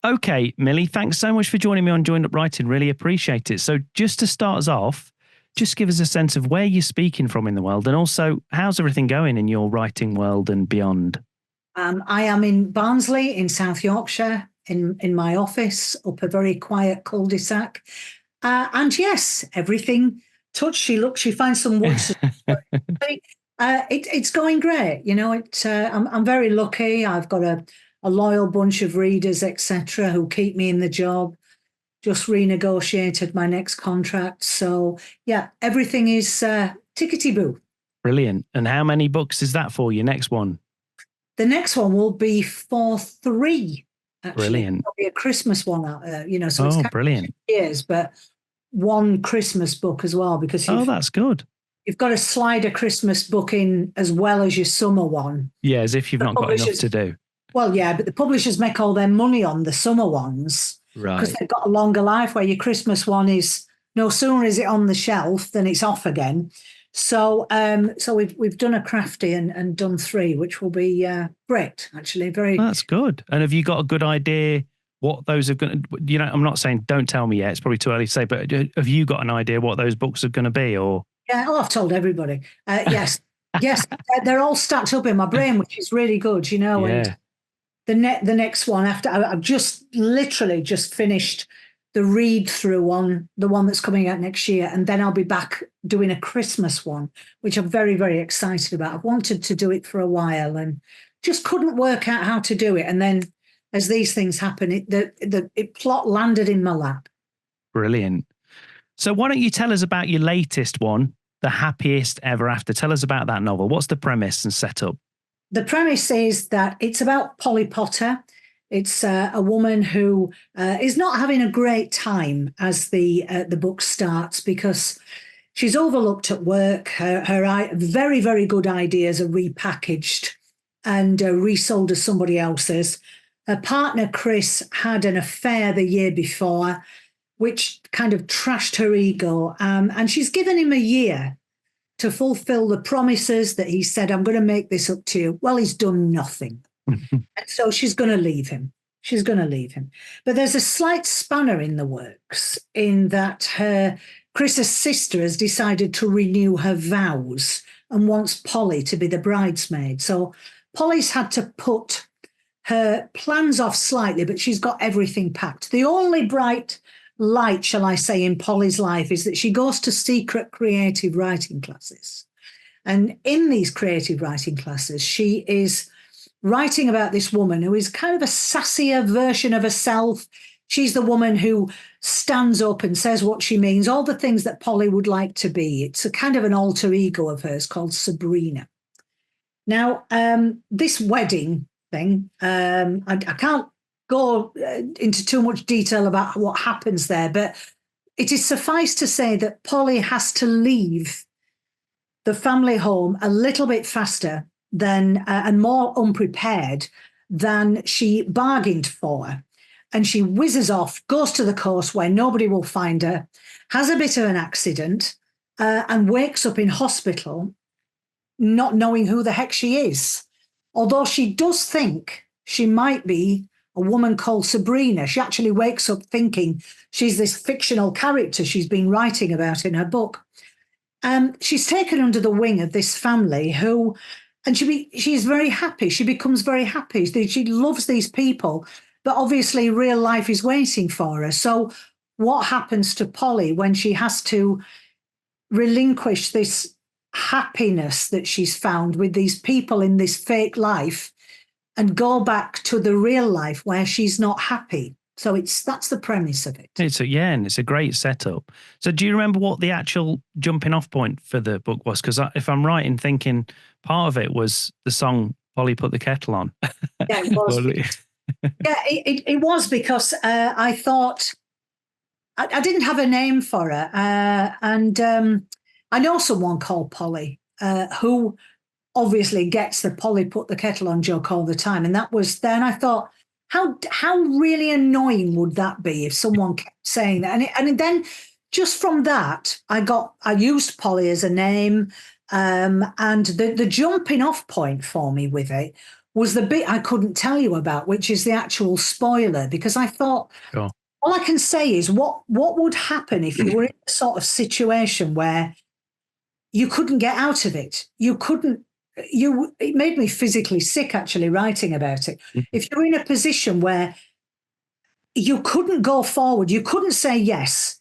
Okay, Millie, thanks so much for joining me on Joined Up Writing. Really appreciate it. So just to start us off, just give us a sense of where you're speaking from in the world, and also how's everything going in your writing world and beyond? I am in Barnsley in South Yorkshire in my office up a very quiet cul-de-sac. And yes, everything touch. She finds some wood. It's going great. I'm very lucky. I've got a loyal bunch of readers, etc., who keep me in the job. Just renegotiated my next contract. So yeah, everything is tickety boo. Brilliant. And how many books is that for your next one? The next one will be for three, actually. Brilliant. It'll be a Christmas one, so it's Oh, kind of brilliant. years, but one Christmas book as well, because Oh, that's good. you've got to slide a Christmas book in as well as your summer one. Yeah, as if you've The not got enough publishers, to do. well, yeah, but the publishers make all their money on the summer ones because Right. they've got a longer life, where your Christmas one is no sooner is it on the shelf than it's off again. So we've done a crafty and done three, which will be great, actually. Very. That's good. And have you got a good idea what those are going to, I'm not saying don't tell me yet, it's probably too early to say, but have you got an idea what those books are going to be? Or Yeah, oh, I've told everybody. Yes, yes, they're all stacked up in my brain, which is really good, Yeah. And the next one after I've just literally just finished the read through on the one that's coming out next year, and then I'll be back doing a Christmas one, which I'm very, very excited about. I've wanted to do it for a while and just couldn't work out how to do it. And then, as these things happen, it plot landed in my lap. Brilliant. So why don't you tell us about your latest one, The Happiest Ever After? Tell us about that novel. What's the premise and setup? The premise is that it's about Polly Potter. It's a woman who is not having a great time as the book starts, because she's overlooked at work. Her very, very good ideas are repackaged and resold as somebody else's. Her partner, Chris, had an affair the year before, which kind of trashed her ego. And she's given him a year to fulfill the promises that he said, I'm going to make this up to you. Well, he's done nothing. And so she's going to leave him. She's going to leave him. But there's a slight spanner in the works, in that Chris's sister has decided to renew her vows and wants Polly to be the bridesmaid. So Polly's had to put her plans off slightly, but she's got everything packed. The only bright light, shall I say, in Polly's life is that she goes to secret creative writing classes. And in these creative writing classes, she is writing about this woman who is kind of a sassier version of herself. She's the woman who stands up and says what she means, all the things that Polly would like to be. It's a kind of an alter ego of hers called Sabrina. Now, this wedding thing, I can't go into too much detail about what happens there, but it is suffice to say that Polly has to leave the family home a little bit faster than and more unprepared than she bargained for. And she whizzes off, goes to the coast where nobody will find her, has a bit of an accident, and wakes up in hospital not knowing who the heck she is. Although she does think she might be a woman called Sabrina. She actually wakes up thinking she's this fictional character she's been writing about in her book. She's taken under the wing of this family who, and she's very happy. She becomes very happy. She loves these people, but obviously real life is waiting for her. So what happens to Polly when she has to relinquish this happiness that she's found with these people in this fake life and go back to the real life where she's not happy? So that's the premise of it. And it's a great setup. So do you remember what the actual jumping off point for the book was? Because if I'm right in thinking, part of it was the song Polly Put the Kettle On. Yeah, it was. It was, because I thought I didn't have a name for her. And I know someone called Polly who obviously gets the Polly Put the Kettle On joke all the time. And that was then I thought, how really annoying would that be if someone kept saying that? And then just from that, I used Polly as a name. And the jumping off point for me with it was the bit I couldn't tell you about, which is the actual spoiler, because I thought, Sure. all I can say is what would happen if you were in a sort of situation where you couldn't get out of it. It made me physically sick actually writing about it. If you're in a position where you couldn't go forward, you couldn't say yes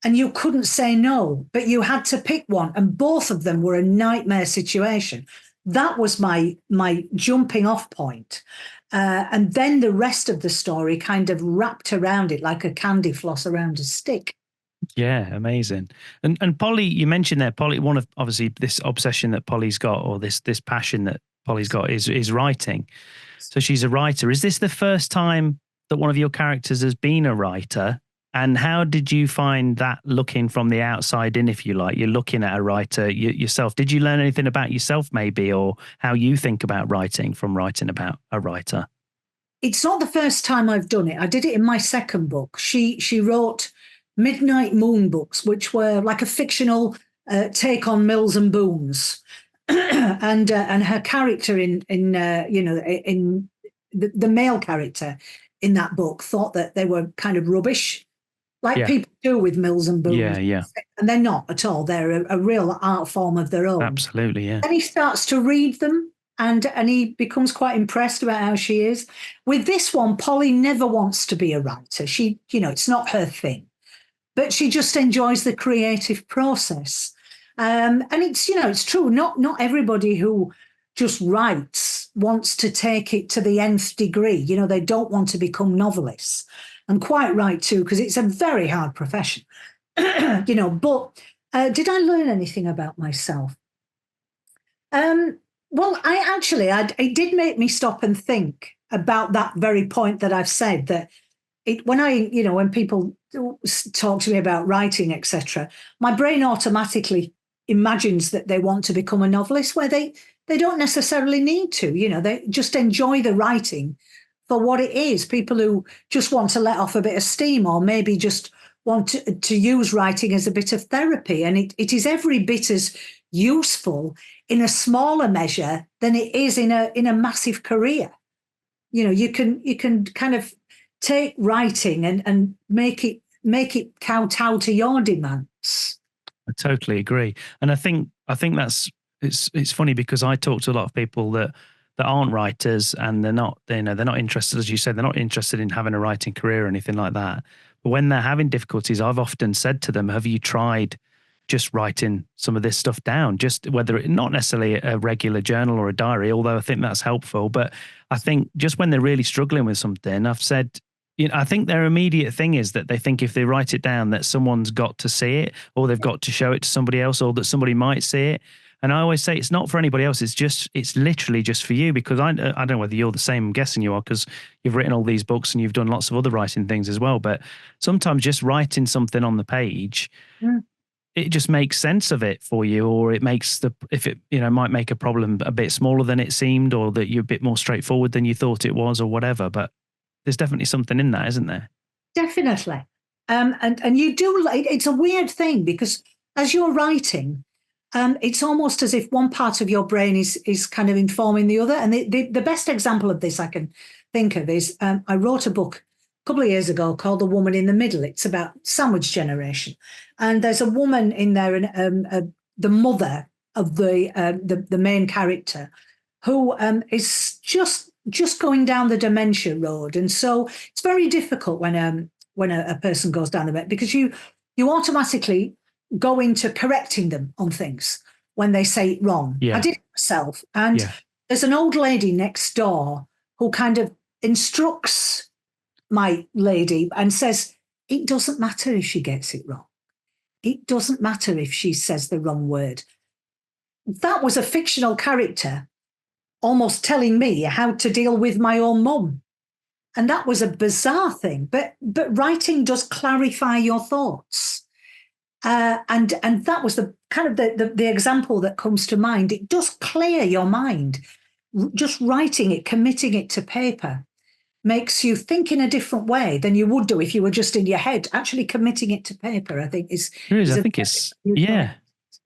and you couldn't say no, but you had to pick one, and both of them were a nightmare situation. That was my jumping off point. And then the rest of the story kind of wrapped around it like a candy floss around a stick. Yeah, amazing. And Polly, you mentioned there, Polly, one of obviously this obsession that Polly's got, or this passion that Polly's got is writing. So she's a writer. Is this the first time that one of your characters has been a writer? And how did you find that, looking from the outside in, if you like? You're looking at a writer yourself. Did you learn anything about yourself maybe, or how you think about writing from writing about a writer? It's not the first time I've done it. I did it in my second book. She wrote Midnight Moon books, which were like a fictional take on Mills and Booms. and her character in the male character in that book thought that they were kind of rubbish, like people do with Mills and Booms. Yeah. And they're not at all. They're a real art form of their own. Absolutely, yeah. And he starts to read them, and he becomes quite impressed about how she is. With this one, Polly never wants to be a writer. She, it's not her thing, but she just enjoys the creative process. And it's true. Not everybody who just writes wants to take it to the nth degree. They don't want to become novelists, and quite right too, because it's a very hard profession. But did I learn anything about myself? Well, it did make me stop and think about that very point that I've said, that when people talk to me about writing, etc., my brain automatically imagines that they want to become a novelist, where they don't necessarily need to. They just enjoy the writing for what it is. People who just want to let off a bit of steam, or maybe just want to use writing as a bit of therapy. And it is every bit as useful in a smaller measure than it is in a massive career. You can kind of take writing and make it kowtow to your demands. I totally agree. And I think it's funny, because I talk to a lot of people that aren't writers, and they're not interested, as you said, they're not interested in having a writing career or anything like that. But when they're having difficulties, I've often said to them, have you tried just writing some of this stuff down? Just whether it, not necessarily a regular journal or a diary, although I think that's helpful. But I think just when they're really struggling with something, I've said, I think their immediate thing is that they think if they write it down that someone's got to see it, or they've got to show it to somebody else, or that somebody might see it. And I always say it's not for anybody else. It's literally just for you, because I don't know whether you're the same. I'm guessing you are, because you've written all these books and you've done lots of other writing things as well. But sometimes just writing something on the page, it just makes sense of it for you, or it makes might make a problem a bit smaller than it seemed, or that you're a bit more straightforward than you thought it was, or whatever. But there's definitely something in that, isn't there? Definitely. And you do, it's a weird thing, because as you're writing, it's almost as if one part of your brain is kind of informing the other. And the best example of this I can think of is I wrote a book a couple of years ago called The Woman in the Middle. It's about sandwich generation. And there's a woman in there, and the mother of the main character, who is just going down the dementia road. And so it's very difficult when a person goes down the road, because you automatically go into correcting them on things when they say it wrong. Yeah. I did it myself. And there's an old lady next door who kind of instructs my lady and says, it doesn't matter if she gets it wrong. It doesn't matter if she says the wrong word. That was a fictional character almost telling me how to deal with my own mum. And that was a bizarre thing. But writing does clarify your thoughts. And that was the kind of the example that comes to mind. It does clear your mind. Just writing it, committing it to paper, makes you think in a different way than you would do if you were just in your head. Actually committing it to paper, I think, is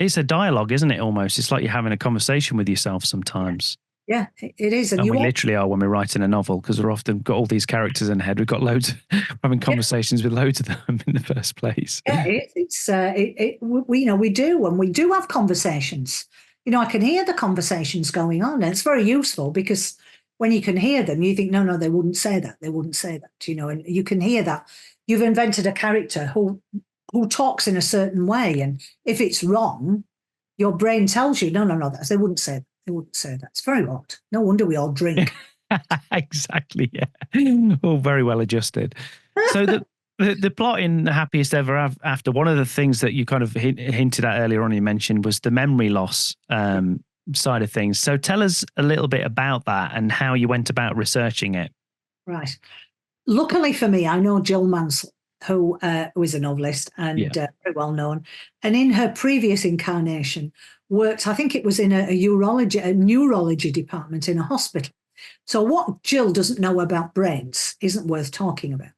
it's a dialogue, isn't it? Almost, it's like you're having a conversation with yourself sometimes. Yeah, it is. And we literally are when we're writing a novel, because we're often got all these characters in the head. We've got loads, we're having conversations with loads of them in the first place. Yeah, we do, and we do have conversations. I can hear the conversations going on, and it's very useful because when you can hear them, you think, no, they wouldn't say that. They wouldn't say that, and you can hear that. You've invented a character who talks in a certain way, and if it's wrong, your brain tells you, no, they wouldn't say that. They wouldn't say that. It's very odd. No wonder we all drink. Exactly, yeah. All very well adjusted. So the plot in Happiest Ever After, one of the things that you kind of hinted at earlier on, you mentioned, was the memory loss side of things. So tell us a little bit about that and how you went about researching it. Right. Luckily for me, I know Jill Mansell, who is a novelist and very well known. And in her previous incarnation, worked, I think it was in a neurology department in a hospital. So what Jill doesn't know about brains isn't worth talking about.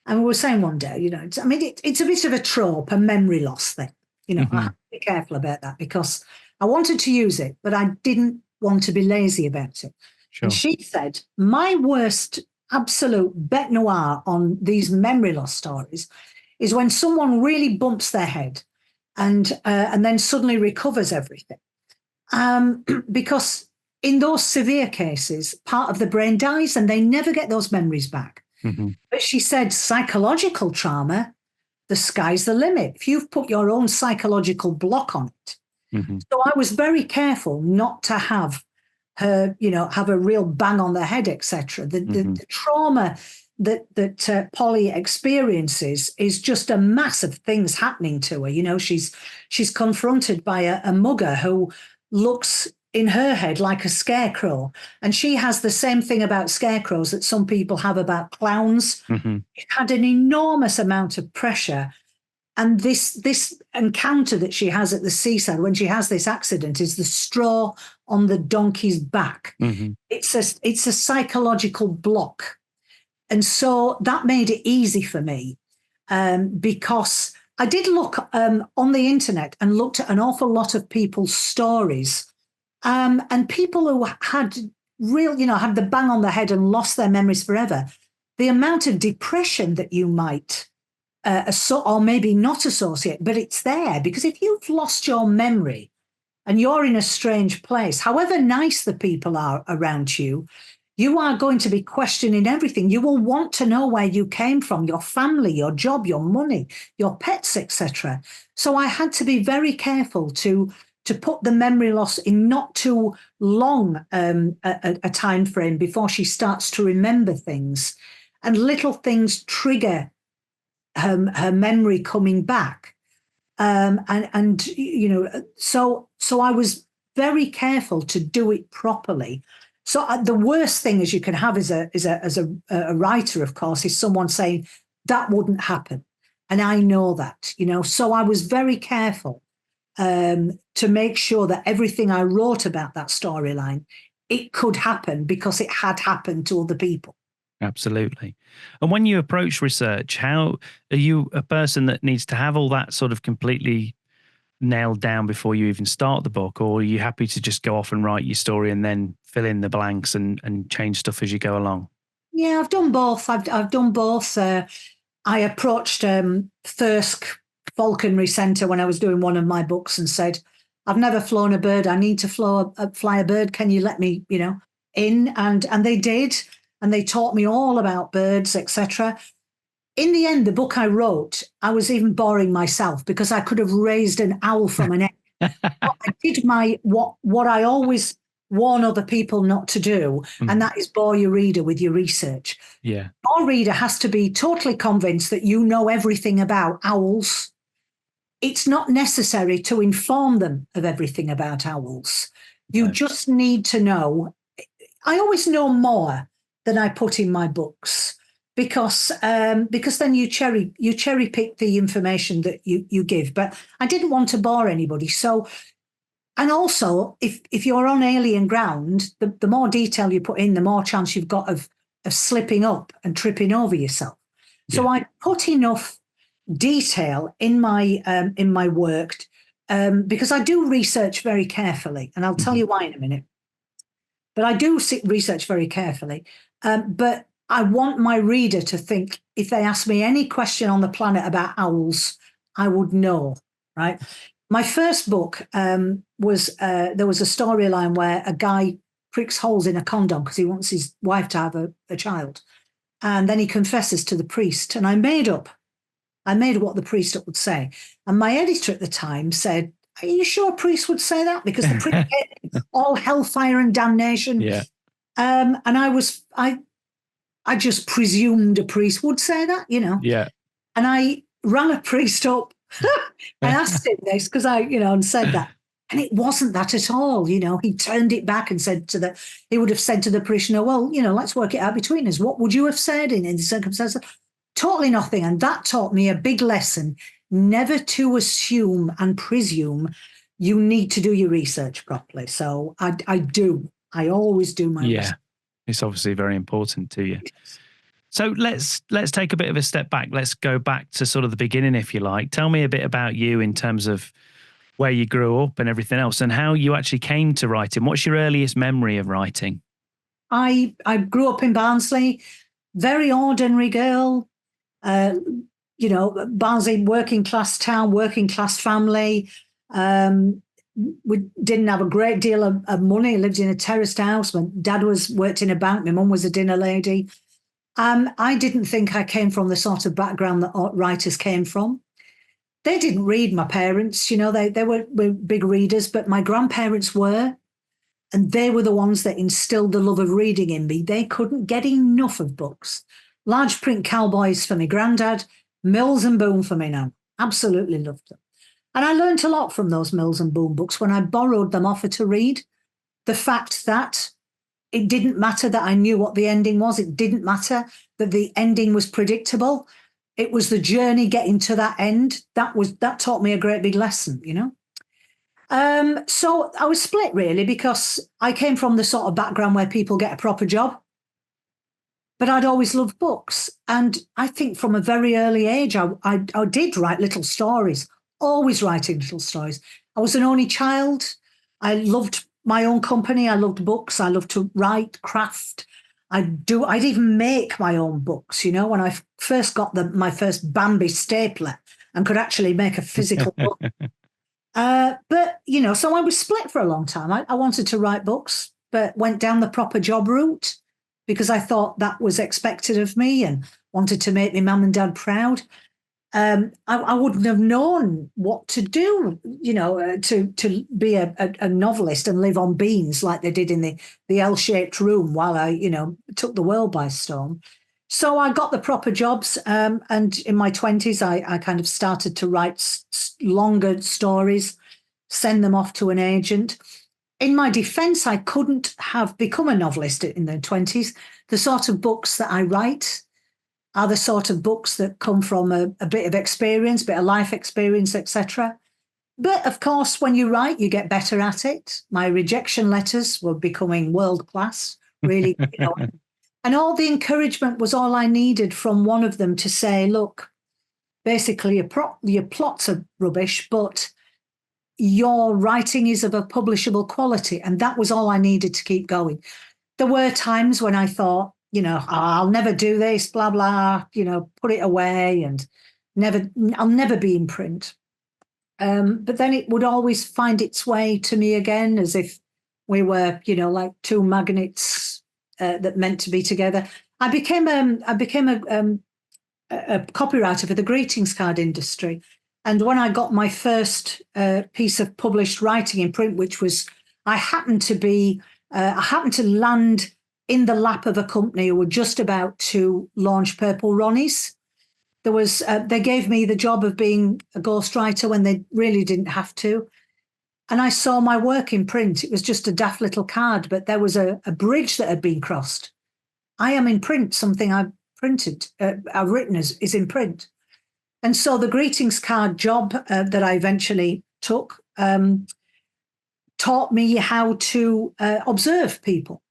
And we were saying one day, it's a bit of a trope, a memory loss thing. I have to be careful about that because I wanted to use it, but I didn't want to be lazy about it. Sure. And she said, my worst absolute bête noire on these memory loss stories is when someone really bumps their head and then suddenly recovers everything. Because in those severe cases, part of the brain dies and they never get those memories back. Mm-hmm. But she said psychological trauma, the sky's the limit. If you've put your own psychological block on it. Mm-hmm. So I was very careful not to have her, have a real bang on the head, etc. The trauma that Polly experiences is just a mass of things happening to her. She's confronted by a mugger who looks in her head like a scarecrow, and she has the same thing about scarecrows that some people have about clowns. Mm-hmm. She had an enormous amount of pressure, and this encounter that she has at the seaside when she has this accident is the straw on the donkey's back. Mm-hmm. It's a psychological block. And so that made it easy for me because I did look on the internet and looked at an awful lot of people's stories and people who had had the bang on the head and lost their memories forever. The amount of depression that you might or maybe not associate, but it's there because if you've lost your memory and you're in a strange place, however nice the people are around you, you are going to be questioning everything. You will want to know where you came from, your family, your job, your money, your pets, etc. So I had to be very careful to put the memory loss in not too long a time frame before she starts to remember things, and little things trigger her memory coming back. So I was very careful to do it properly. So the worst thing as you can have as a writer, of course, is someone saying that wouldn't happen. And I know that, so I was very careful to make sure that everything I wrote about that storyline, it could happen because it had happened to other people. Absolutely. And when you approach research, how are you a person that needs to have all that sort of completely nailed down before you even start the book, or are you happy to just go off and write your story and then fill in the blanks and change stuff as you go along? Yeah, I've done both. I've done both. I approached Thirsk Falconry Centre when I was doing one of my books and said, I've never flown a bird. I need to fly a bird. Can you let me, in? And they did. And they taught me all about birds, etc. In the end, the book I wrote, I was even boring myself because I could have raised an owl from an egg. I did what I always warn other people not to do, and that is bore your reader with your research. Yeah. Your reader has to be totally convinced that you know everything about owls. It's not necessary to inform them of everything about owls. You just need to know. I always know more than I put in my books because then you cherry pick the information that you give. But I didn't want to bore anybody. So, and also if you're on alien ground, the more detail you put in, the more chance you've got of slipping up and tripping over yourself. So I put enough detail in my work because I do research very carefully, and I'll tell you why in a minute. But I do research very carefully. But I want my reader to think, if they ask me any question on the planet about owls, I would know, right? My first book was, there was a storyline where a guy pricks holes in a condom because he wants his wife to have a child. And then he confesses to the priest. And I made what the priest would say. And my editor at the time said, "Are you sure a priest would say that? Because the priest get all hellfire and damnation." Yeah. And I just presumed a priest would say that, Yeah. And I rang a priest up and asked him this because and said that. And it wasn't that at all, He turned it back and said he would have said to the parishioner, "Well, let's work it out between us. What would you have said in the circumstances?" Totally nothing. And that taught me a big lesson: never to assume and presume. You need to do your research properly. So I do. I always do my research. It's obviously very important to you. So let's take a bit of a step back. Let's go back to sort of the beginning, if you like. Tell me a bit about you in terms of where you grew up and everything else, and how you actually came to writing. What's your earliest memory of writing? I grew up in Barnsley, very ordinary girl. Barnsley, working class town, working class family. We didn't have a great deal of money. Lived in a terraced house. My dad worked in a bank. My mum was a dinner lady. I didn't think I came from the sort of background that writers came from. They didn't read, my parents. They were big readers, but my grandparents were. And they were the ones that instilled the love of reading in me. They couldn't get enough of books. Large print cowboys for my granddad, Mills and Boon for me now. Absolutely loved them. And I learned a lot from those Mills and Boon books when I borrowed them off her to read. The fact that it didn't matter that I knew what the ending was. It didn't matter that the ending was predictable. It was the journey getting to that end. That taught me a great big lesson, So I was split really, because I came from the sort of background where people get a proper job. But I'd always loved books. And I think from a very early age, I did write little stories, always writing little stories. I was an only child. I loved my own company. I loved books. I loved to write, craft. I'd even make my own books, when I first got my first Bambi stapler and could actually make a physical book. But, so I was split for a long time. I wanted to write books, but went down the proper job route because I thought that was expected of me and wanted to make my mum and dad proud. I wouldn't have known what to do, to be a novelist and live on beans like they did in the L-shaped room while I, took the world by storm. So I got the proper jobs, and in my 20s, I kind of started to write longer stories, send them off to an agent. In my defense, I couldn't have become a novelist in the 20s. The sort of books that I write are the sort of books that come from a bit of experience, bit of life experience, etc. But of course, when you write, you get better at it. My rejection letters were becoming world class, really. And all the encouragement was all I needed from one of them to say, look, basically your plots are rubbish, but your writing is of a publishable quality. And that was all I needed to keep going. There were times when I thought, I'll never do this, blah, blah, put it away and I'll never be in print. But then it would always find its way to me again, as if we were, like two magnets that meant to be together. I became a copywriter for the greetings card industry. And when I got my first piece of published writing in print, which was, I happened to land in the lap of a company who were just about to launch Purple Ronnies. They gave me the job of being a ghostwriter when they really didn't have to. And I saw my work in print. It was just a daft little card, but there was a bridge that had been crossed. I am in print. Something I've written is in print. And so the greetings card job that I eventually took taught me how to observe people.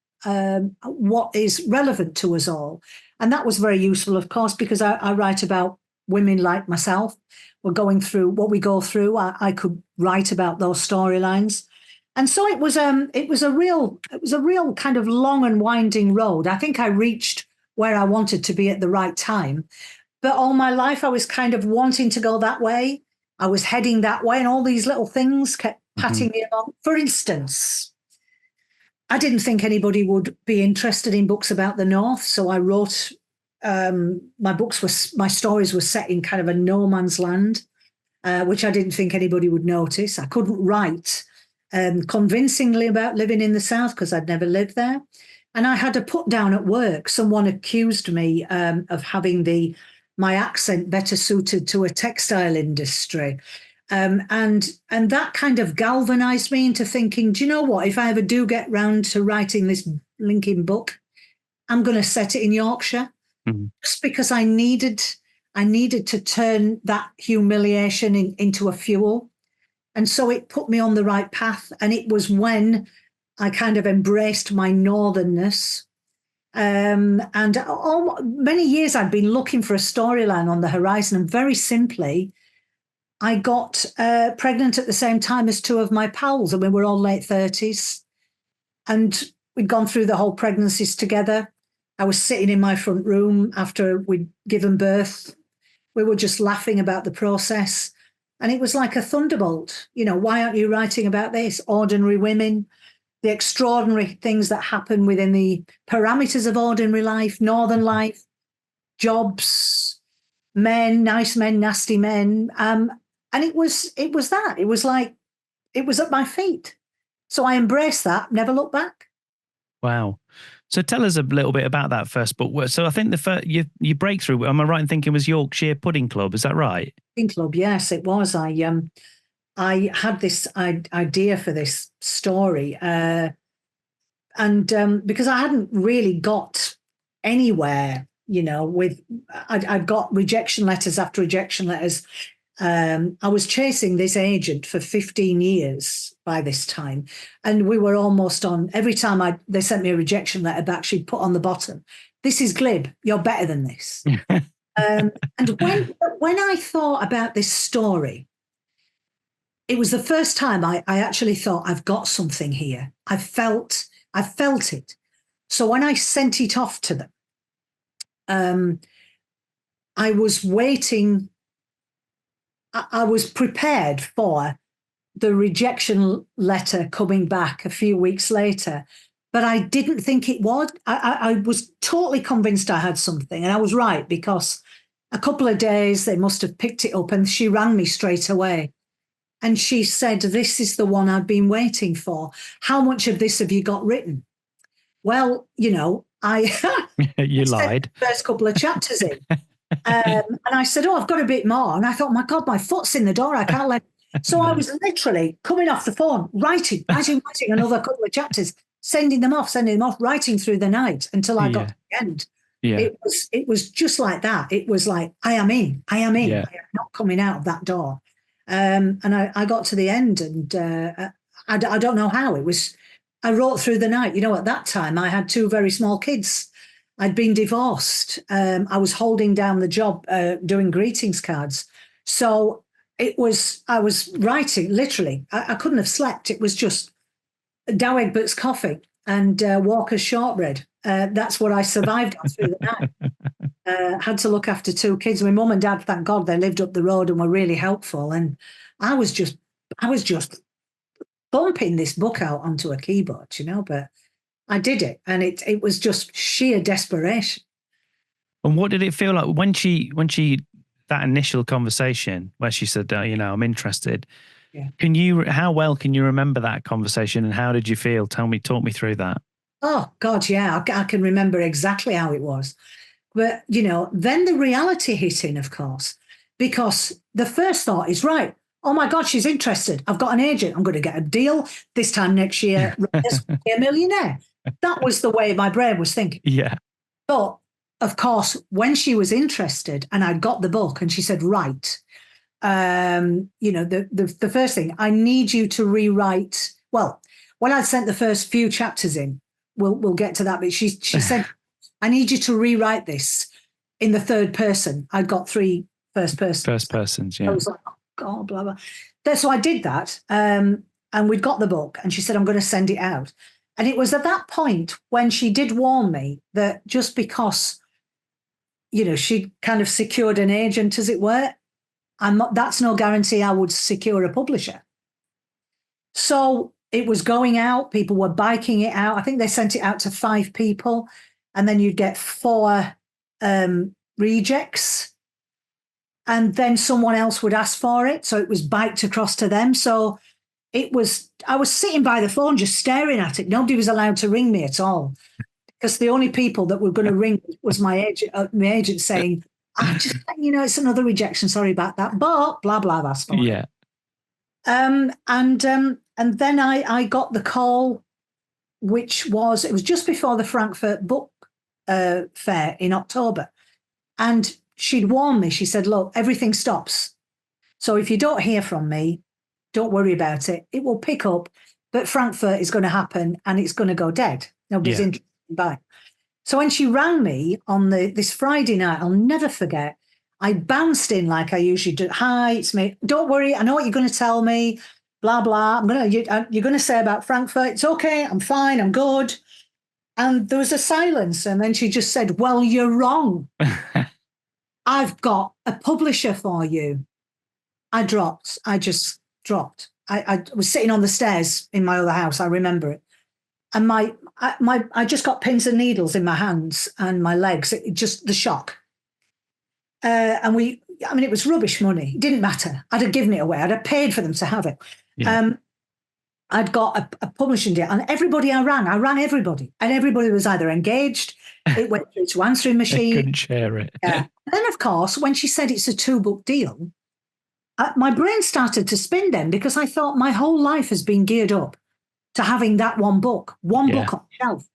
What is relevant to us all. And that was very useful, of course, because I write about women like myself. We're going through what we go through. I could write about those storylines. And so it was a real kind of long and winding road. I think I reached where I wanted to be at the right time. But all my life I was kind of wanting to go that way. I was heading that way, and all these little things kept patting me along. For instance, I didn't think anybody would be interested in books about the North, so I wrote my stories were set in kind of a no man's land, which I didn't think anybody would notice. I couldn't write convincingly about living in the South because I'd never lived there. And I had a put down at work. Someone accused me of having my accent better suited to a textile industry. And that kind of galvanized me into thinking, do you know what? If I ever do get round to writing this blinking book, I'm going to set it in Yorkshire, just because I needed to turn that humiliation into a fuel. And so it put me on the right path. And it was when I kind of embraced my northernness. And many years I'd been looking for a storyline on the horizon. And very simply, I got pregnant at the same time as two of my pals. And we were all late 30s. And we'd gone through the whole pregnancies together. I was sitting in my front room after we'd given birth. We were just laughing about the process. And it was like a thunderbolt. You know, why aren't you writing about this? Ordinary women, the extraordinary things that happen within the parameters of ordinary life, northern life, jobs, men, nice men, nasty men. And it was that. It was like, it was at my feet. So I embraced that, never looked back. Wow. So tell us a little bit about that first book. So I think the first, your breakthrough, am I right in thinking, was Yorkshire Pudding Club? Is that right? Pudding Club, yes, it was. I had this idea for this story, and because I hadn't really got anywhere, you know, I'd got rejection letters after rejection letters. I was chasing this agent for 15 years by this time. And we were almost on, every time they sent me a rejection letter back, she'd put on the bottom, "This is glib, you're better than this." And when I thought about this story, it was the first time I actually thought, I've got something here. I felt it. So when I sent it off to them, I was waiting. I was prepared for the rejection letter coming back a few weeks later, but I didn't think it would. I was totally convinced I had something, and I was right, because a couple of days they must have picked it up, and she rang me straight away. And she said, "This is the one I've been waiting for. How much of this have you got written?" Well, you know, You lied. The first couple of chapters in. And I said, "Oh, I've got a bit more." And I thought, my God, my foot's in the door. I can't let. So I was literally coming off the phone, writing another couple of chapters, sending them off, writing through the night until I got to the end. Yeah. It was just like that. It was like, I am in. Yeah. I am not coming out of that door. And I got to the end, and I don't know how. It was, I wrote through the night. You know, at that time, I had two very small kids. I'd been divorced. I was holding down the job, doing greetings cards. So I was writing, literally. I couldn't have slept. It was just Dow Egbert's coffee and Walker's shortbread. That's what I survived on through the night. Had to look after two kids. My mum and dad, thank God, they lived up the road and were really helpful. And I was just bumping this book out onto a keyboard, you know, but I did it, and it was just sheer desperation. And what did it feel like when she that initial conversation where she said, you know, "I'm interested"? Yeah. How well can you remember that conversation, and how did you feel? Talk me through that. Oh God, yeah, I can remember exactly how it was. But you know, then the reality hit in, of course, because the first thought is, right, oh my God, she's interested. I've got an agent. I'm going to get a deal this time next year. Be a millionaire. That was the way my brain was thinking. Yeah. But of course, when she was interested and I got the book and she said, "Right, you know, the first thing, I need you to rewrite." Well, when I'd sent the first few chapters in, we'll get to that. But she said, "I need you to rewrite this in the third person." I'd got three first persons. First persons, yeah. I was like, oh God, blah, blah. So I did that. and we'd got the book, and she said, I'm going to send it out. And it was at that point when she did warn me that just because, she kind of secured an agent, as it were, that's no guarantee I would secure a publisher. So it was going out, people were biking it out. I think they sent it out to 5 people, and then you'd get 4 rejects. And then someone else would ask for it. So it was biked across to them. So I was sitting by the phone just staring at it. Nobody was allowed to ring me at all, because the only people that were going to ring was my agent saying, I'm just letting you know it's another rejection. Sorry about that. But blah, blah, that's fine. Yeah. And then I got the call, it was just before the Frankfurt Book Fair in October. And she'd warned me. She said, look, everything stops. So if you don't hear from me, don't worry about it. It will pick up, but Frankfurt is going to happen and it's going to go dead. Nobody's interested in buying. So when she rang me on this Friday night, I'll never forget, I bounced in like I usually do. Hi, it's me. Don't worry. I know what you're going to tell me. Blah, blah. You're going to say about Frankfurt. It's okay. I'm fine. I'm good. And there was a silence. And then she just said, well, you're wrong. I've got a publisher for you. I just dropped. I was sitting on the stairs in my other house. I remember it. And I just got pins and needles in my hands and my legs. Just the shock. And it was rubbish money. It didn't matter. I'd have given it away. I'd have paid for them to have it. Yeah. I'd got a publishing deal, and everybody I rang everybody, and everybody was either engaged, it went through to answering machine. They couldn't share it. Yeah. And then, of course, when she said it's a 2-book deal, my brain started to spin then, because I thought my whole life has been geared up to having that one book on the shelf.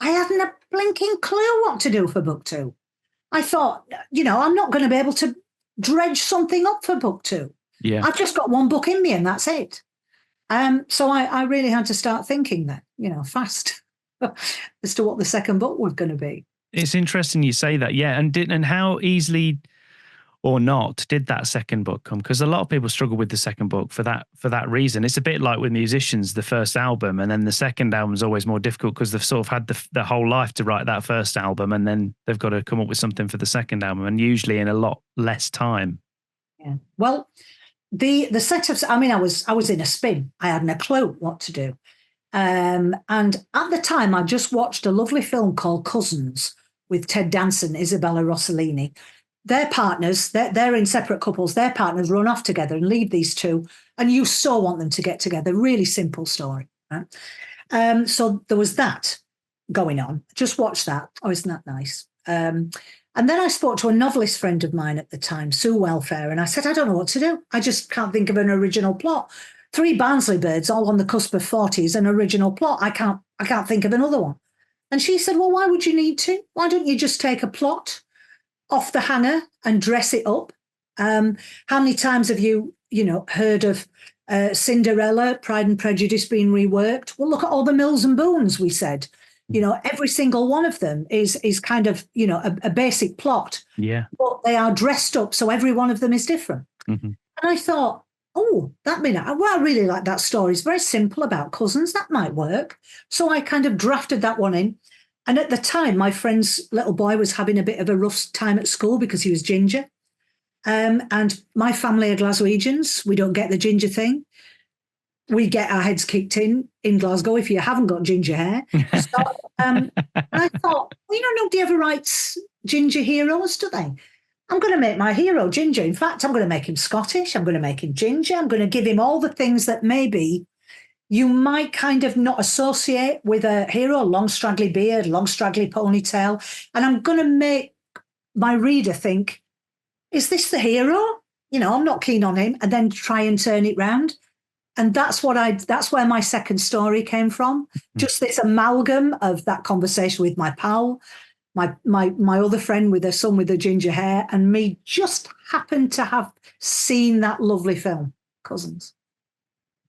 I hadn't a blinking clue what to do for book 2. I thought, I'm not going to be able to dredge something up for book 2. Yeah. I've just got one book in me and that's it. So I really had to start thinking that, fast as to what the second book was going to be. It's interesting you say that. Yeah. And how easily or not did that second book come? Because a lot of people struggle with the second book for that reason. It's a bit like with musicians, the first album, and then the second album is always more difficult because they've sort of had the whole life to write that first album, and then they've got to come up with something for the second album, and usually in a lot less time. Yeah. Well, the setups, I was in a spin. I hadn't a clue what to do. And at the time, I just watched a lovely film called Cousins with Ted Danson, Isabella Rossellini. Their partners, they're in separate couples. Their partners run off together and leave these two. And you so want them to get together. Really simple story. Right? So there was that going on. Just watch that. Oh, isn't that nice? And then I spoke to a novelist friend of mine at the time, Sue Welfare, and I said, I don't know what to do. I just can't think of an original plot. 3 Barnsley birds, all on the cusp of 40 is an original plot. I can't think of another one. And she said, well, why would you need to? Why don't you just take a plot off the hanger and dress it up? How many times have you heard of Cinderella, Pride and Prejudice being reworked? Well, look at all the Mills and Boons, we said. Every single one of them is kind of, a basic plot. Yeah. But they are dressed up, so every one of them is different. Mm-hmm. And I thought, I really like that story. It's very simple about cousins. That might work. So I kind of drafted that one in. And at the time, my friend's little boy was having a bit of a rough time at school because he was ginger. And my family are Glaswegians. We don't get the ginger thing. We get our heads kicked in Glasgow if you haven't got ginger hair. So I thought, nobody ever writes ginger heroes, do they? I'm going to make my hero ginger. In fact, I'm going to make him Scottish. I'm going to make him ginger. I'm going to give him all the things that maybe you might kind of not associate with a hero, long straggly beard, long straggly ponytail. And I'm going to make my reader think, is this the hero? I'm not keen on him. And then try and turn it round. And that's where my second story came from. Just this amalgam of that conversation with my pal, my other friend with her son with the ginger hair, and me just happened to have seen that lovely film, Cousins.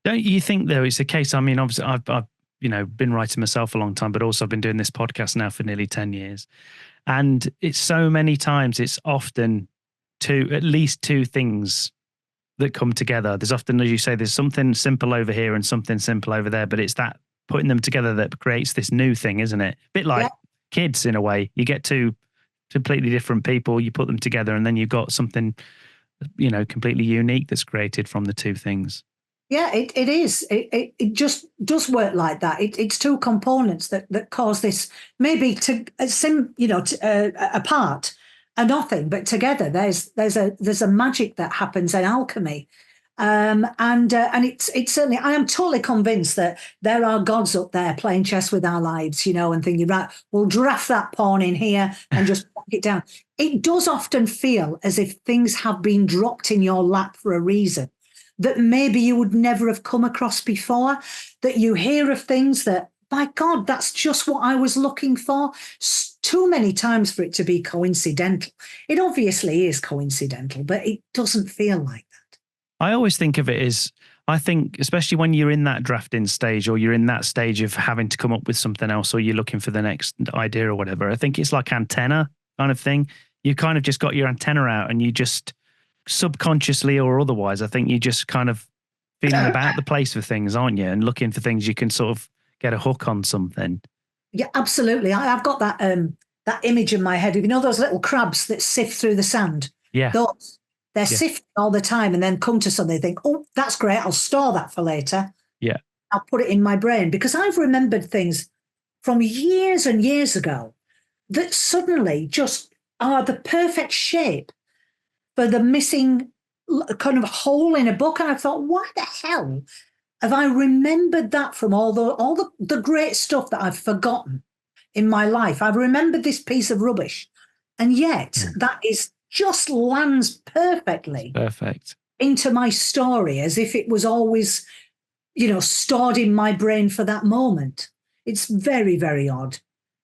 Don't you think, though, it's a case, obviously I've been writing myself a long time, but also I've been doing this podcast now for nearly 10 years. And it's so many times, it's often at least two things that come together. There's often, as you say, there's something simple over here and something simple over there, but it's that putting them together that creates this new thing, isn't it? A bit like kids in a way. You get two completely different people, you put them together, and then you've got something, completely unique that's created from the two things. Yeah, it is. It just does work like that. It's two components that cause this, maybe apart are nothing, but together there's a magic that happens, an alchemy. And it's certainly, I am totally convinced that there are gods up there playing chess with our lives, and thinking, right, we'll draft that pawn in here and just knock it down. It does often feel as if things have been dropped in your lap for a reason that maybe you would never have come across before, that you hear of things that, by God, that's just what I was looking for. Too many times for it to be coincidental. It obviously is coincidental, but it doesn't feel like that. I always think of it as, I think, especially when you're in that drafting stage or you're in that stage of having to come up with something else or you're looking for the next idea or whatever, I think it's like antenna kind of thing. You kind of just got your antenna out and you just subconsciously or otherwise, I think you just kind of feeling about the place for things, aren't you? And looking for things you can sort of get a hook on something. Yeah, absolutely. I've got that image in my head. Those little crabs that sift through the sand? Yeah. They're sifting all the time and then come to something, they think, oh, that's great, I'll store that for later. Yeah. I'll put it in my brain, because I've remembered things from years and years ago that suddenly just are the perfect shape for the missing kind of hole in a book. And I thought, why the hell have I remembered that from all the great stuff that I've forgotten in my life? I've remembered this piece of rubbish. And yet that is just lands perfectly into my story, as if it was always, stored in my brain for that moment. It's very, very odd.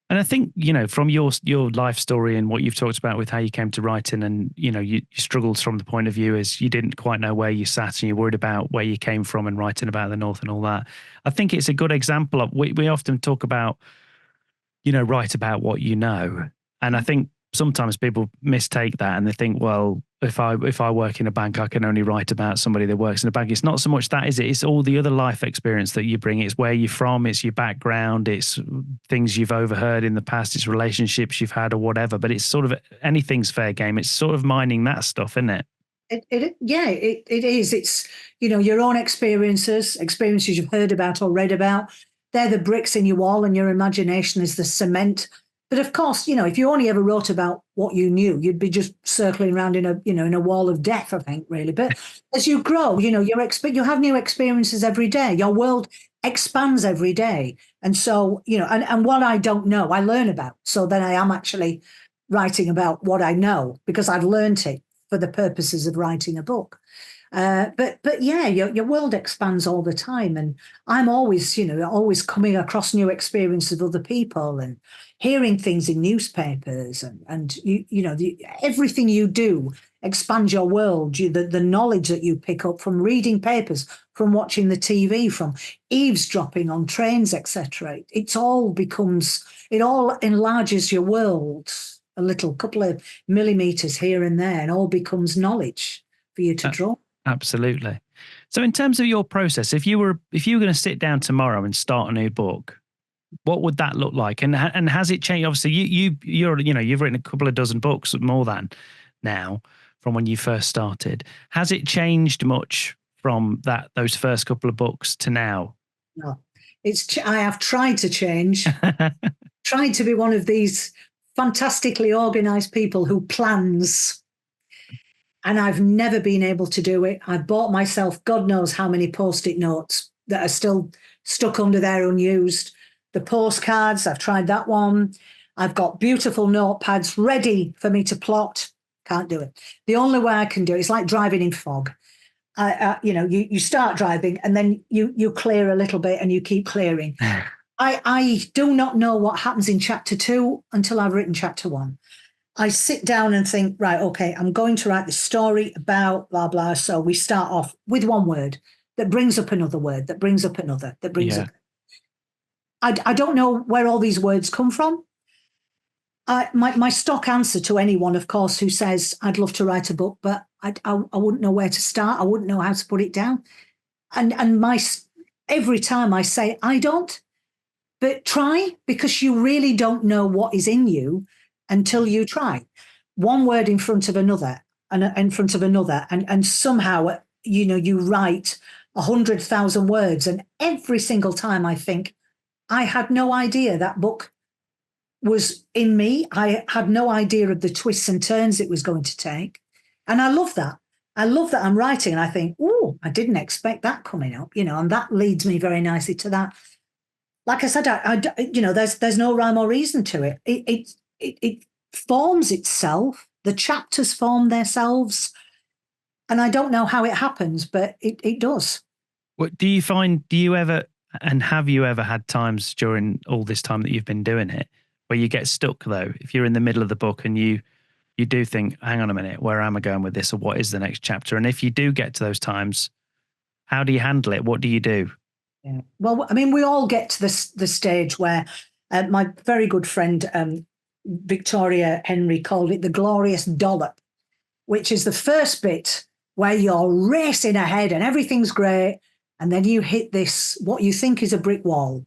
And I think, from your life story and what you've talked about with how you came to writing and, you struggled from the point of view as you didn't quite know where you sat and you're worried about where you came from and writing about the North and all that. I think it's a good example of, we often talk about, write about what you know. And I think sometimes people mistake that and they think, well, if I work in a bank, I can only write about somebody that works in a bank. It's not so much that, is it? It's all the other life experience that you bring. It's where you're from. It's your background. It's things you've overheard in the past. It's relationships you've had or whatever. But it's sort of, anything's fair game. It's sort of mining that stuff, isn't it? It is. It's, your own experiences you've heard about or read about. They're the bricks in your wall, and your imagination is the cement. But of course, if you only ever wrote about what you knew, you'd be just circling around in a wall of death, I think, really. But as you grow, you have new experiences every day. Your world expands every day. And so, and what I don't know, I learn about. So then I am actually writing about what I know, because I've learned it for the purposes of writing a book. But yeah, your world expands all the time, and I'm always, always coming across new experiences of other people and hearing things in newspapers, and everything you do expands your world. The knowledge that you pick up from reading papers, from watching the TV, from eavesdropping on trains, etc. It all enlarges your world a little, couple of millimeters here and there, and all becomes knowledge for you to draw. Absolutely. So in terms of your process, if you were going to sit down tomorrow and start a new book, what would that look like? And has it changed? Obviously, you've written a couple of dozen books, more than now, from when you first started. Has it changed much from those first couple of books to now? No, I have tried to change, tried to be one of these fantastically organized people who plans. And I've never been able to do it. I bought myself God knows how many Post-it notes that are still stuck under there unused. The postcards, I've tried that one. I've got beautiful notepads ready for me to plot. Can't do it. The only way I can do it is like driving in fog. You start driving and then you clear a little bit and you keep clearing. I do not know what happens in chapter 2 until I've written chapter 1. I sit down and think, right, okay, I'm going to write this story about blah, blah. So we start off with one word that brings up another word, that brings up another, that brings up. I don't know where all these words come from. My stock answer to anyone, of course, who says, I'd love to write a book, but I wouldn't know where to start. I wouldn't know how to put it down. And every time I say, I don't, but try, because you really don't know what is in you until you try. One word in front of another and in front of another. And somehow, you write 100,000 words. And every single time I think, I had no idea that book was in me. I had no idea of the twists and turns it was going to take. And I love that. I love that I'm writing and I think, oh, I didn't expect that coming up, and that leads me very nicely to that. Like I said, there's no rhyme or reason to it. It forms itself. The chapters form themselves. And I don't know how it happens, but it does. What do you find, have you ever had times during all this time that you've been doing it where you get stuck though? If you're in the middle of the book and you do think, hang on a minute, where am I going with this? Or what is the next chapter? And if you do get to those times, how do you handle it? What do you do? Yeah. Well, I mean, we all get to the stage where my very good friend, Victoria Henry, called it the glorious dollop, which is the first bit where you're racing ahead and everything's great. And then you hit this, what you think is a brick wall.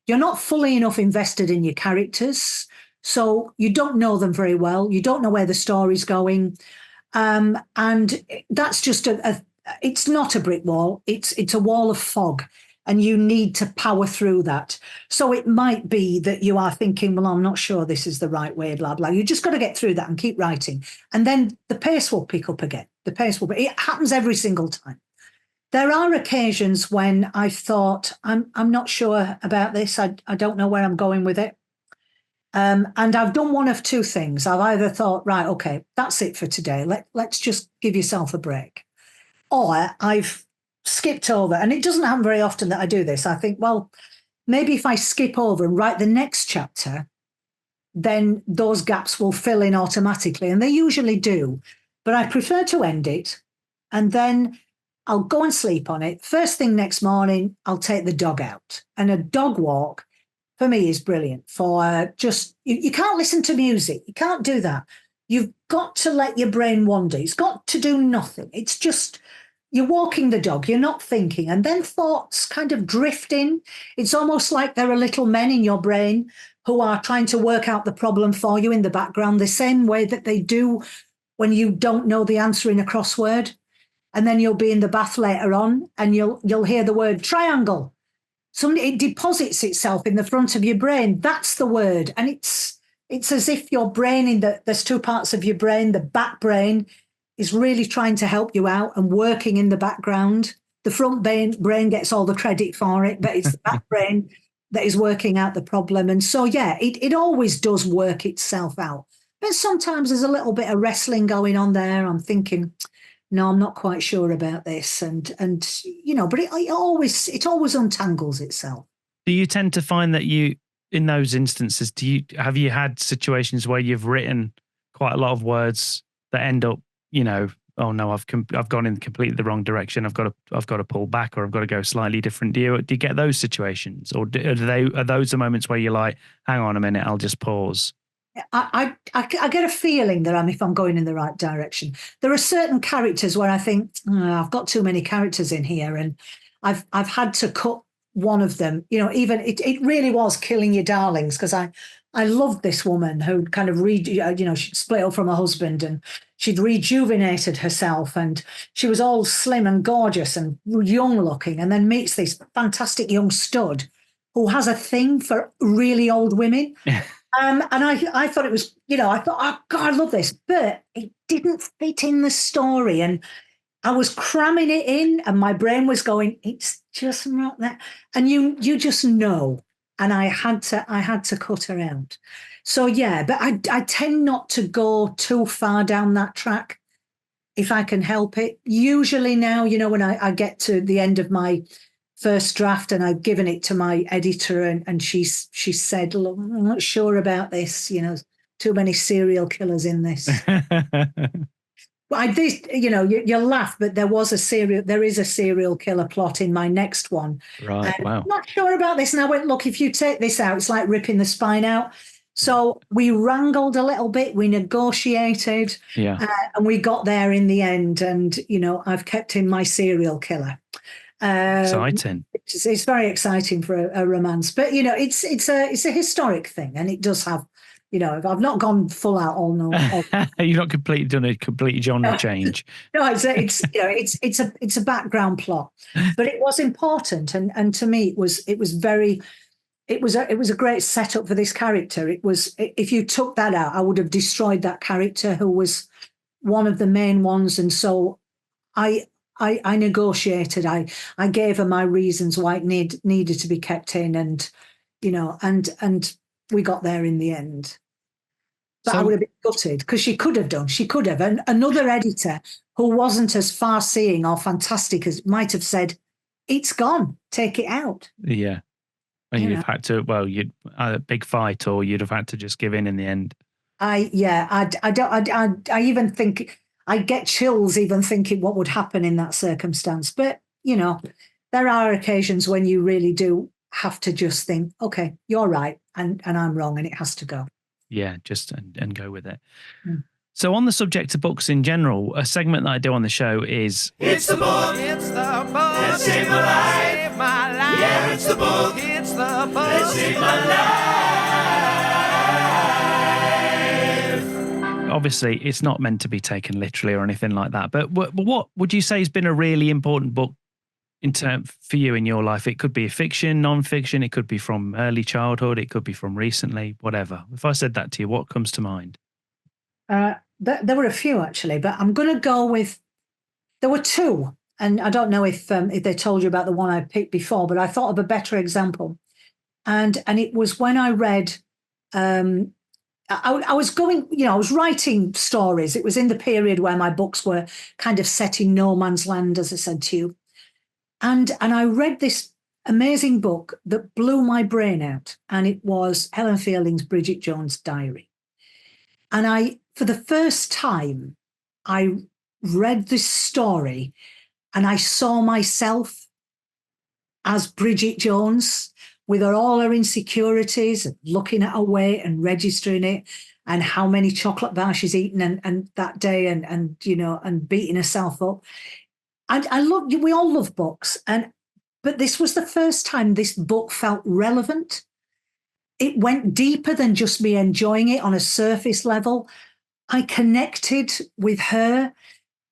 You're not fully enough invested in your characters. So you don't know them very well. You don't know where the story's going. And that's just it's not a brick wall. It's a wall of fog. And you need to power through that. So it might be that you are thinking, well, I'm not sure this is the right way, blah, blah. You just got to get through that and keep writing. And then the pace will pick up again. It happens every single time. There are occasions when I've thought, I'm not sure about this. I don't know where I'm going with it. And I've done one of two things. I've either thought, right, okay, that's it for today. Let's just give yourself a break. Or I've skipped over, and it doesn't happen very often that I do this. I think, well, maybe if I skip over and write the next chapter, then those gaps will fill in automatically, and they usually do. But I prefer to end it, and then I'll go and sleep on it. First thing next morning, I'll take the dog out. And a dog walk, for me, is brilliant for just, you can't listen to music. You can't do that. You've got to let your brain wander. It's got to do nothing. It's just, you're walking the dog, you're not thinking, and then thoughts kind of drift in. It's almost like there are little men in your brain who are trying to work out the problem for you in the background, the same way that they do when you don't know the answer in a crossword. And then you'll be in the bath later on and you'll hear the word triangle. It deposits itself in the front of your brain. That's the word. And it's as if your brain, there's two parts of your brain, the back brain is really trying to help you out and working in the background. The front brain gets all the credit for it, but it's the back brain that is working out the problem. And so, yeah, it always does work itself out. But sometimes there's a little bit of wrestling going on there. I'm thinking, no, I'm not quite sure about this. And but it always untangles itself. Do you tend to find that in those instances, have you had situations where you've written quite a lot of words that end up, oh no, I've gone in completely the wrong direction. I've got to pull back, or I've got to go slightly different. Do you get those situations, or are those the moments where you're like, hang on a minute, I'll just pause? I get a feeling that if I'm going in the right direction. There are certain characters where I think, I've got too many characters in here, and I've had to cut one of them. Even it really was killing your darlings, because I loved this woman who kind of she'd split up from her husband and she'd rejuvenated herself, and she was all slim and gorgeous and young looking, and then meets this fantastic young stud who has a thing for really old women. And I thought it was, I thought, oh God, I love this, but it didn't fit in the story, and I was cramming it in, and my brain was going, it's just not that, and you just know. And I had to cut her out. So yeah, but I tend not to go too far down that track if I can help it. Usually now, when I get to the end of my first draft and I've given it to my editor, and she said, look, I'm not sure about this, too many serial killers in this. Well, you laugh, but there is a serial killer plot in my next one. Right, wow. I'm not sure about this. And I went, look, if you take this out, it's like ripping the spine out. So we wrangled a little bit, we negotiated, Yeah. and we got there in the end. And, I've kept him my serial killer. Exciting. It's very exciting for a romance, but it's a historic thing, and it does have, I've not gone full out all no. You've not completely done a complete genre change. No, it's a background plot, but it was important, and to me it was a great setup for this character. It was, if you took that out, I would have destroyed that character who was one of the main ones, and so I negotiated. I gave her my reasons why it needed to be kept in, and and we got there in the end. But I would have been gutted because she could have. And another editor who wasn't as far-seeing or fantastic as might have said, "It's gone, take it out." Yeah, and you'd have had to. Well, you'd a big fight, or you'd have had to just give in the end. I even think I get chills even thinking what would happen in that circumstance. But there are occasions when you really do have to just think, okay, you're right, and I'm wrong, and it has to go. Yeah, just and go with it. Mm. So on the subject of books in general, a segment that I do on the show is It's the book. It's the book that saved my life. Saved my life. Yeah, it's the book. It's the book that saved my life. Obviously, it's not meant to be taken literally or anything like that. But what would you say has been a really important book for you in your life? It could be a fiction, non-fiction, it could be from early childhood, it could be from recently, whatever. If I said that to you, what comes to mind? There were a few actually, but I'm going to go with, there were two, and I don't know if they told you about the one I picked before, but I thought of a better example, and it was when I read. I was going, I was writing stories. It was in the period where my books were kind of set in no man's land, as I said to you. And I read this amazing book that blew my brain out. And it was Helen Fielding's Bridget Jones' Diary. And for the first time, I read this story and I saw myself as Bridget Jones with all her insecurities, looking at her weight and registering it, and how many chocolate bars she's eaten and that day, and beating herself up. And we all love books, but this was the first time this book felt relevant. It went deeper than just me enjoying it on a surface level. I connected with her,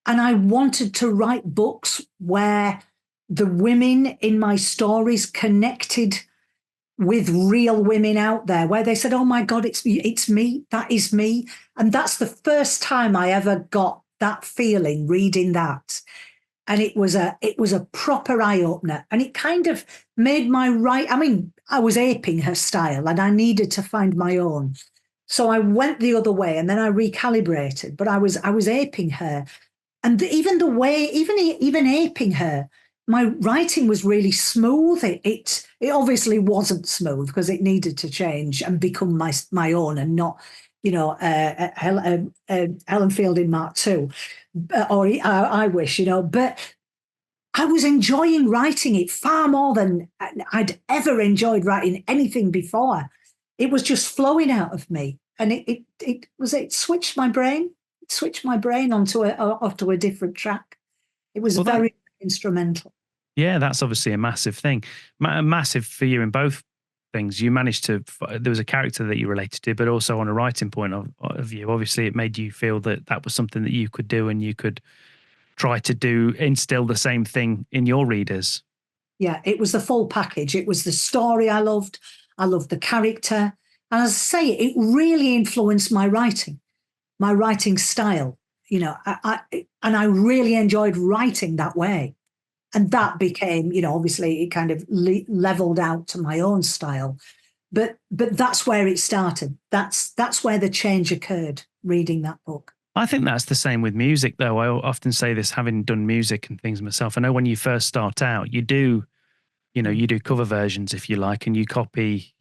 and I wanted to write books where the women in my stories connected with real women out there, where they said, "Oh my God, it's me, that is me." And that's the first time I ever got that feeling reading that. And it was a proper eye-opener. And it kind of made I was aping her style and I needed to find my own. So I went the other way and then I recalibrated, but I was aping her. And even the way, even aping her, my writing was really smooth. It obviously wasn't smooth because it needed to change and become my own, and not, Helen Fielding Mark II. Or I wish, but I was enjoying writing it far more than I'd ever enjoyed writing anything before. It was just flowing out of me, and it switched my brain. It switched my brain onto a different track. It was very instrumental. Yeah, that's obviously a massive thing. Massive for you in both things. You managed to, there was a character that you related to, but also on a writing point of view, obviously it made you feel that was something that you could do, and you could try to instill the same thing in your readers. Yeah, it was the full package. It was the story I loved the character. And as I say, it really influenced my writing style, and I really enjoyed writing that way. And that became, obviously it kind of leveled out to my own style. But that's where it started. That's where the change occurred, reading that book. I think that's the same with music, though. I often say this, having done music and things myself. I know when you first start out, you do cover versions, if you like, and you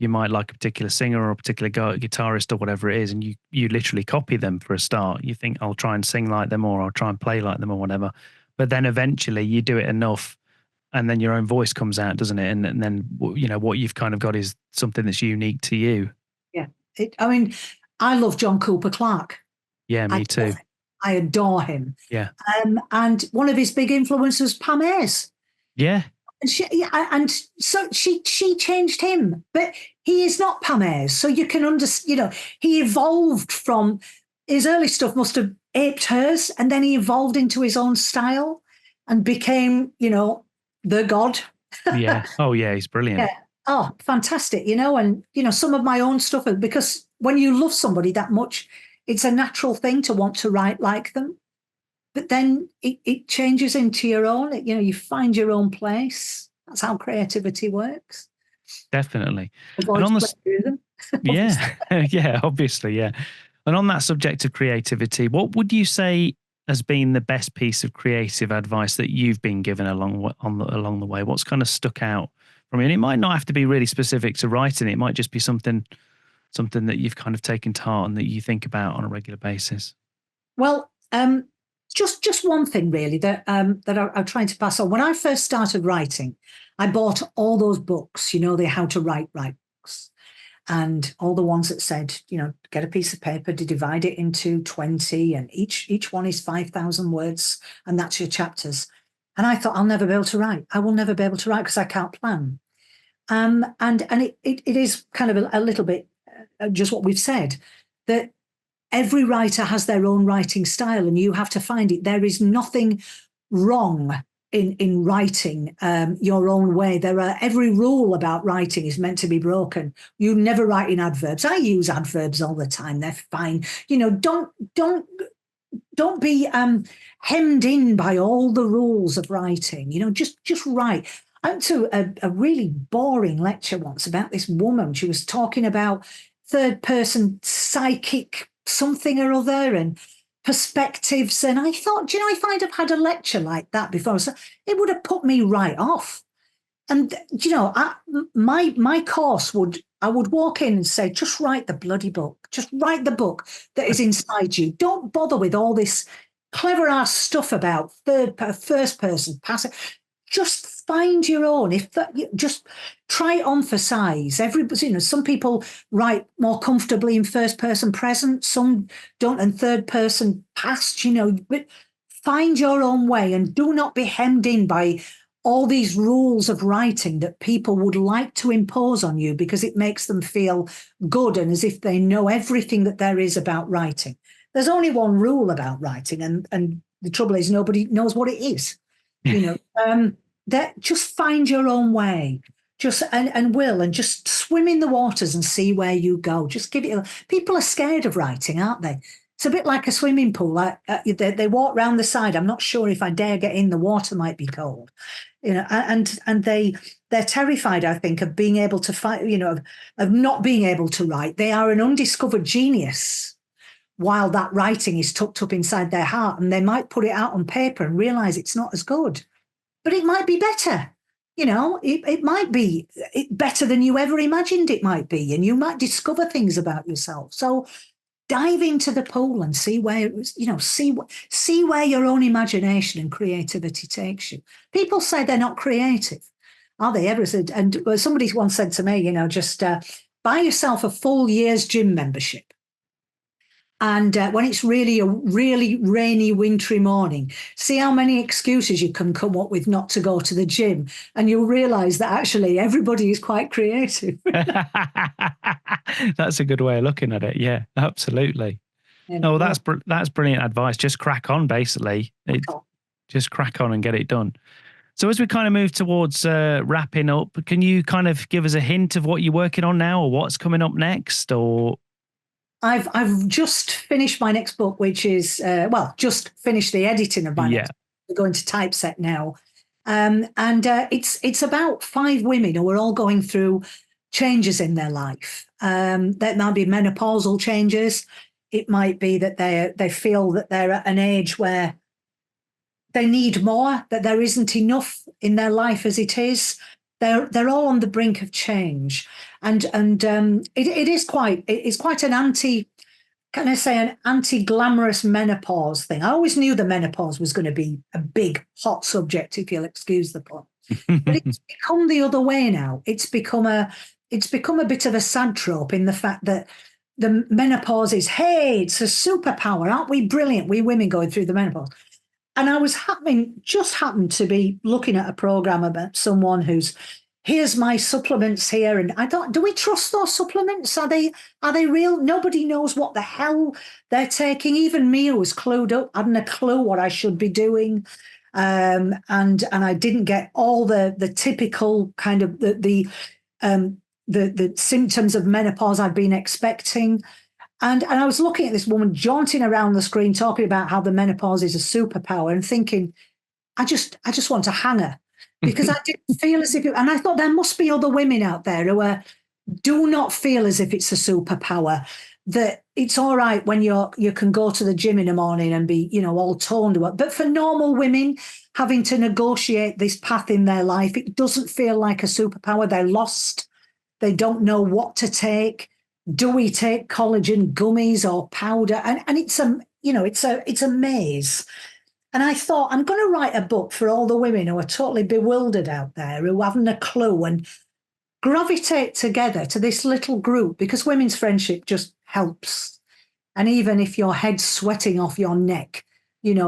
might like a particular singer or a particular guitarist or whatever it is, and you literally copy them for a start. You think, I'll try and sing like them, or I'll try and play like them, or whatever. But then eventually you do it enough, and then your own voice comes out, doesn't it? And then, what you've kind of got is something that's unique to you. Yeah, I mean, I love John Cooper Clarke. Yeah, me too. I adore him. Yeah. And one of his big influences was Pam Ayres. Yeah. And so she changed him, but he is not Pam Ayres. So you can understand, he evolved from his early stuff, must have aped hers, and then he evolved into his own style and became, the god. Yeah. Oh, yeah, he's brilliant. Yeah. Oh, fantastic. And, some of my own stuff, because when you love somebody that much, it's a natural thing to want to write like them. But then it changes into your own, you find your own place. That's how creativity works. Definitely. Avoid them. Yeah. Yeah, obviously. Yeah. And on that subject of creativity, what would you say has been the best piece of creative advice that you've been given along the way? What's kind of stuck out from you? And it might not have to be really specific to writing. It might just be something that you've kind of taken to heart and that you think about on a regular basis. Well, just one thing really that I'm trying to pass on. When I first started writing, I bought all those books, the How to Write books, and all the ones that said, get a piece of paper to divide it into 20, and each one is 5,000 words, and that's your chapters. And I thought, I'll never be able to write. I will never be able to write because I can't plan. And it is kind of a little bit just what we've said, that every writer has their own writing style, and you have to find it. There is nothing wrong in writing your own way. Every rule about writing is meant to be broken. You never write in adverbs. I use adverbs all the time. They're fine. Don't be hemmed in by all the rules of writing. Just write. I went to a really boring lecture once about this woman. She was talking about third person psychic something or other and perspectives. And I thought, if I'd have had a lecture like that before, it would have put me right off. And, my course I would walk in and say, just write the bloody book. Just write the book that is inside you. Don't bother with all this clever ass stuff about first person, passive. Just find your own. Just try it on for size. Some people write more comfortably in first person present, some don't, and third person past. But find your own way, and do not be hemmed in by all these rules of writing that people would like to impose on you because it makes them feel good and as if they know everything that there is about writing. There's only one rule about writing, and the trouble is nobody knows what it is. That just find your own way, and just swim in the waters and see where you go. Just give it. People are scared of writing, aren't they? It's a bit like a swimming pool. They walk round the side. I'm not sure if I dare get in. The water might be cold, and they're terrified, I think, of being able to fight. Of not being able to write. They are an undiscovered genius, while that writing is tucked up inside their heart, and they might put it out on paper and realize it's not as good. But it might be better. It might be better than you ever imagined it might be. And you might discover things about yourself. So dive into the pool and see where, see where your own imagination and creativity takes you. People say they're not creative. Are they ever? And somebody once said to me, just buy yourself a full year's gym membership. And when it's really a really rainy, wintry morning, see how many excuses you can come up with not to go to the gym. And you'll realize that actually everybody is quite creative. That's a good way of looking at it. Yeah, absolutely. That's brilliant advice. Just crack on, basically. Just crack on and get it done. So as we kind of move towards wrapping up, can you kind of give us a hint of what you're working on now or what's coming up next? Or I've just finished my next book, which is just finished the editing of my next book. We're going to typeset now, and it's about 5 women who are all going through changes in their life. That might be menopausal changes. It might be that they feel that they're at an age where they need more, that there isn't enough in their life as it is. They're all on the brink of change, and it's quite an anti-glamorous menopause thing. I always knew the menopause was going to be a big hot subject, if you'll excuse the pun, but it's become the other way now. It's become a bit of a sad trope in the fact that the menopause is, hey, it's a superpower. Aren't we brilliant? We women going through the menopause. And I was just happened to be looking at a program about someone who's, here's my supplements here. And I thought, do we trust those supplements? Are they real? Nobody knows what the hell they're taking. Even me, who was clued up, hadn't a clue what I should be doing. And I didn't get all the typical kind of the symptoms of menopause I'd been expecting. And I was looking at this woman jaunting around the screen, talking about how the menopause is a superpower, and thinking, I just want to hang her, because I didn't feel as if it, and I thought there must be other women out there who do not feel as if it's a superpower, that it's all right when you can go to the gym in the morning and be, all toned up. But for normal women having to negotiate this path in their life, it doesn't feel like a superpower. They're lost. They don't know what to take. Do we take collagen gummies or powder? And it's a maze. And I thought, I'm going to write a book for all the women who are totally bewildered out there, who haven't a clue, and gravitate together to this little group, because women's friendship just helps. And even if your head's sweating off your neck,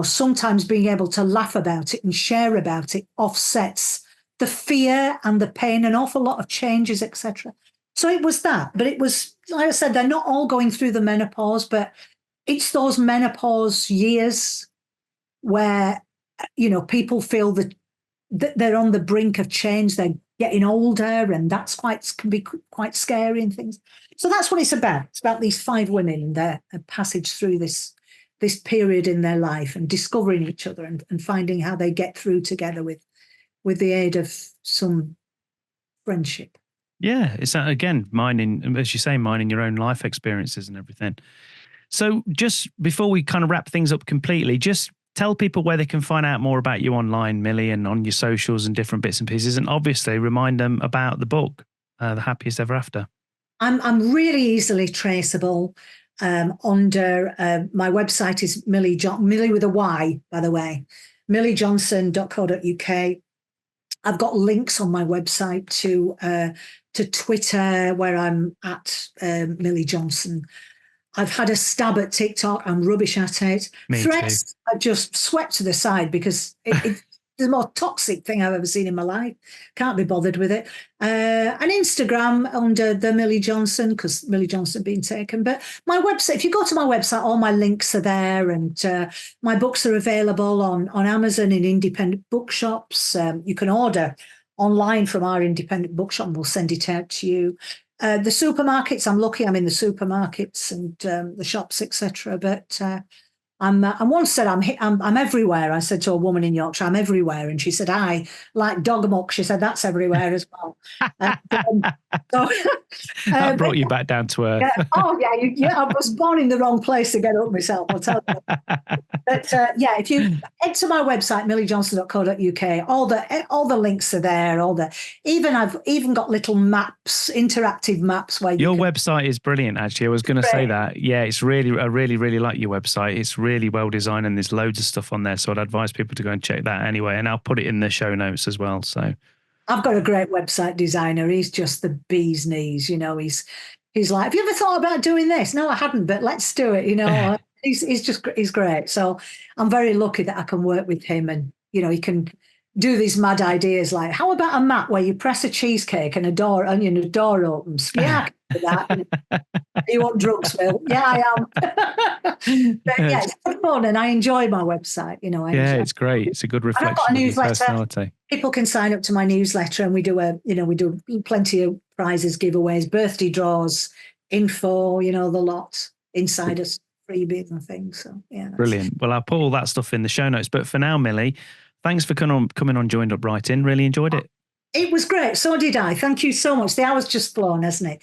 sometimes being able to laugh about it and share about it offsets the fear and the pain, an awful lot of changes, etc. So it was that. But it was, like I said, they're not all going through the menopause, but it's those menopause years where, people feel that they're on the brink of change. They're getting older, and can be quite scary and things. So that's what it's about. It's about these 5 women and their passage through this period in their life, and discovering each other and finding how they get through together with the aid of some friendship. Yeah, it's again mining, as you say, mining your own life experiences and everything. So just before we kind of wrap things up completely, just tell people where they can find out more about you online, Millie, and on your socials and different bits and pieces, and obviously remind them about the book, The Happiest Ever After. I'm really easily traceable under my website is Millie with a Y, by the way, milliejohnson.co.uk. I've got links on my website to Twitter, where I'm at Millie Johnson. I've had a stab at TikTok. I'm rubbish at it. Threads, I've just swept to the side because it's the most toxic thing I've ever seen in my life. Can't be bothered with it. And Instagram under the Millie Johnson, because Millie Johnson being taken. But my website, if you go to my website, all my links are there, and my books are available on Amazon in independent bookshops. You can order online from our independent bookshop, and we'll send it out to you. The supermarkets, I'm lucky I'm in the supermarkets and the shops, etc. But I once said I'm everywhere. I said to a woman in Yorkshire, I'm everywhere. And she said, I like dog muck. She said, that's everywhere as well. That brought you back down to earth. I was born in the wrong place to get up myself, I'll tell you. But if you head to my website, milliejohnson.co.uk, all the links are there. I've even got little maps, interactive maps where your website is brilliant. Actually, I was going to say that. Yeah, it's really, I really, really like your website. It's really well designed, and there's loads of stuff on there. So I'd advise people to go and check that anyway. And I'll put it in the show notes as well. So I've got a great website designer. He's just the bee's knees. He's like, have you ever thought about doing this? No, I hadn't, but let's do it. He's great. So I'm very lucky that I can work with him, and he can do these mad ideas like, how about a map where you press a cheesecake and a door opens? Yeah, I can do that. You want drugs, Phil? Yeah, I am. But yeah, it's good fun, and I enjoy my website. It's great. It's a good reflection of your personality. People can sign up to my newsletter, and we do plenty of prizes, giveaways, birthday draws, info, the lot, insiders, freebies and things. So yeah, brilliant. Well, I'll put all that stuff in the show notes. But for now, Millie, thanks for coming on Joined Up Writing. Really enjoyed it. It was great. So did I. Thank you so much. The hour's just flown, hasn't it?